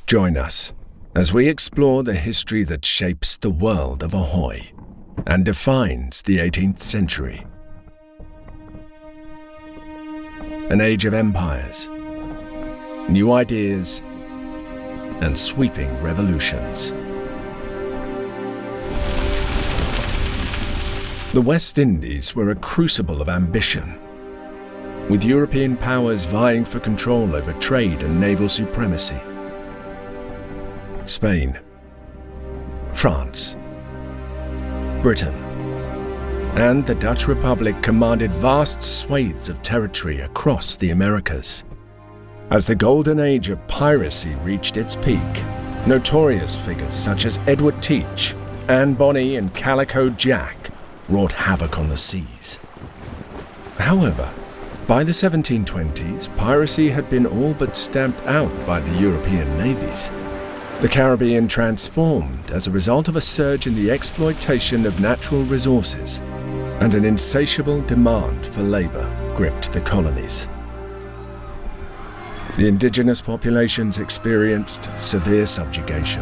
Join us as we explore the history that shapes the world of Ahoy and defines the 18th century. An age of empires, new ideas, and sweeping revolutions. The West Indies were a crucible of ambition, with European powers vying for control over trade and naval supremacy. Spain, France, Britain, and the Dutch Republic commanded vast swathes of territory across the Americas. As the golden age of piracy reached its peak, notorious figures such as Edward Teach, Anne Bonny, and Calico Jack wrought havoc on the seas. However, by the 1720s, piracy had been all but stamped out by the European navies. The Caribbean transformed as a result of a surge in the exploitation of natural resources, and an insatiable demand for labor gripped the colonies. The indigenous populations experienced severe subjugation,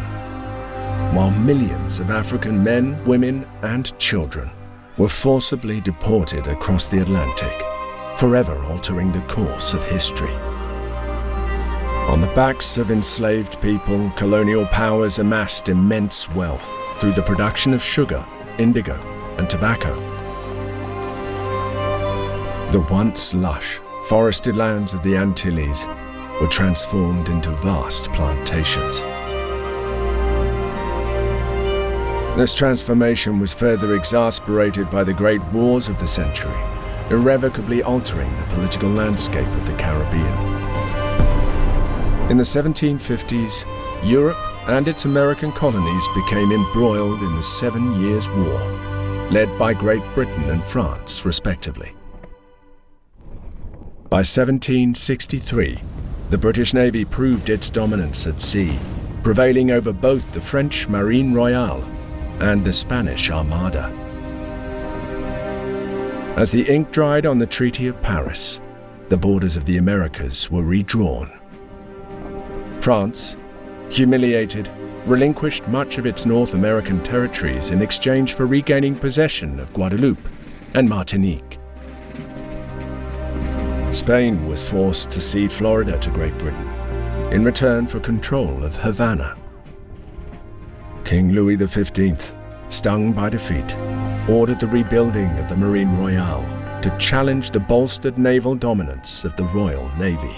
while millions of African men, women, and children were forcibly deported across the Atlantic, forever altering the course of history. On the backs of enslaved people, colonial powers amassed immense wealth through the production of sugar, indigo, and tobacco. The once lush, forested lands of the Antilles were transformed into vast plantations. This transformation was further exacerbated by the great wars of the century, irrevocably altering the political landscape of the Caribbean. In the 1750s, Europe and its American colonies became embroiled in the 7 Years' War, led by Great Britain and France, respectively. By 1763, the British Navy proved its dominance at sea, prevailing over both the French Marine Royale and the Spanish Armada. As the ink dried on the Treaty of Paris, the borders of the Americas were redrawn. France, humiliated, relinquished much of its North American territories in exchange for regaining possession of Guadeloupe and Martinique. Spain was forced to cede Florida to Great Britain in return for control of Havana. King Louis XV, stung by defeat, ordered the rebuilding of the Marine Royale to challenge the bolstered naval dominance of the Royal Navy.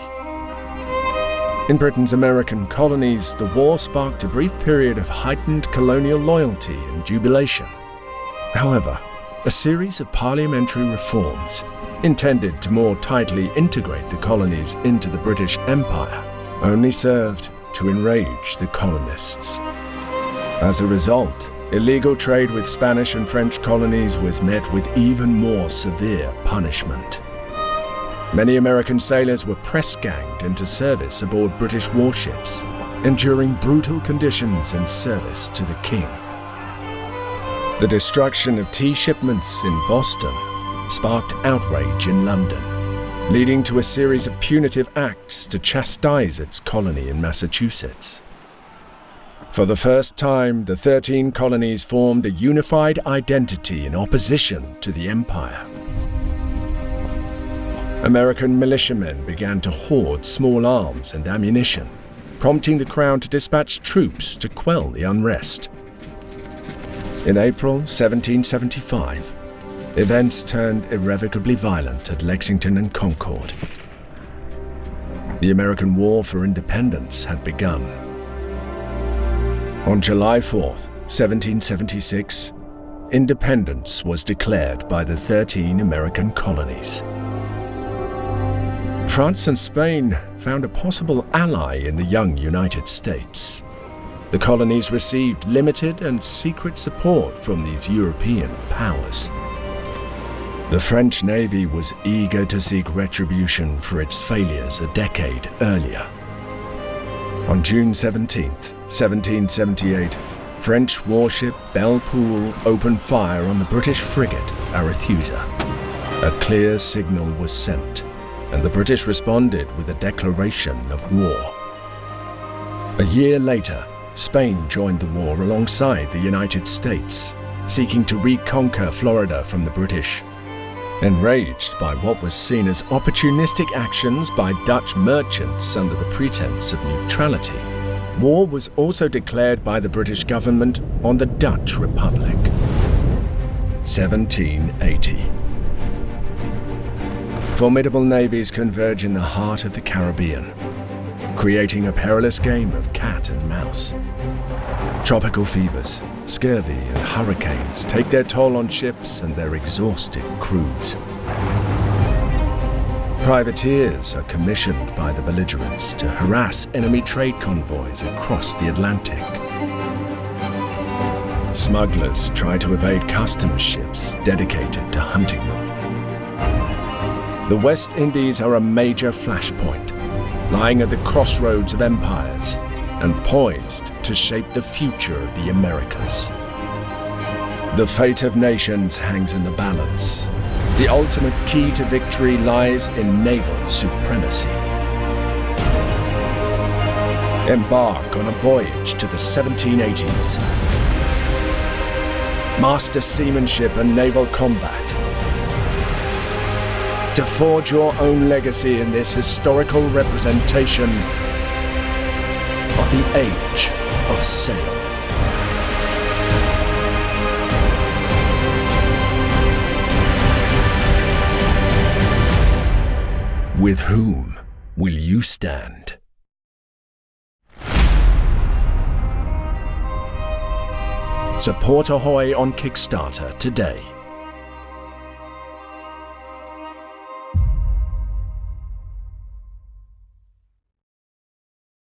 In Britain's American colonies, the war sparked a brief period of heightened colonial loyalty and jubilation. However, a series of parliamentary reforms, intended to more tightly integrate the colonies into the British Empire, only served to enrage the colonists. As a result, illegal trade with Spanish and French colonies was met with even more severe punishment. Many American sailors were press-ganged into service aboard British warships, enduring brutal conditions in service to the king. The destruction of tea shipments in Boston sparked outrage in London, leading to a series of punitive acts to chastise its colony in Massachusetts. For the first time, the 13 colonies formed a unified identity in opposition to the empire. American militiamen began to hoard small arms and ammunition, prompting the Crown to dispatch troops to quell the unrest. In April 1775, events turned irrevocably violent at Lexington and Concord. The American War for Independence had begun. On July 4th, 1776, independence was declared by the 13 American colonies. France and Spain found a possible ally in the young United States. The colonies received limited and secret support from these European powers. The French Navy was eager to seek retribution for its failures a decade earlier. On June 17, 1778, French warship Belle Poule opened fire on the British frigate Arethusa. A clear signal was sent, and the British responded with a declaration of war. A year later, Spain joined the war alongside the United States, seeking to reconquer Florida from the British. Enraged by what was seen as opportunistic actions by Dutch merchants under the pretense of neutrality, war was also declared by the British government on the Dutch Republic. 1780. Formidable navies converge in the heart of the Caribbean, creating a perilous game of cat and mouse. Tropical fevers, scurvy and hurricanes take their toll on ships and their exhausted crews. Privateers are commissioned by the belligerents to harass enemy trade convoys across the Atlantic. Smugglers try to evade customs ships dedicated to hunting them. The West Indies are a major flashpoint, lying at the crossroads of empires and poised to shape the future of the Americas. The fate of nations hangs in the balance. The ultimate key to victory lies in naval supremacy. Embark on a voyage to the 1780s. Master seamanship and naval combat. To forge your own legacy in this historical representation of the Age of Sail. With whom will you stand? Support Ahoy on Kickstarter today.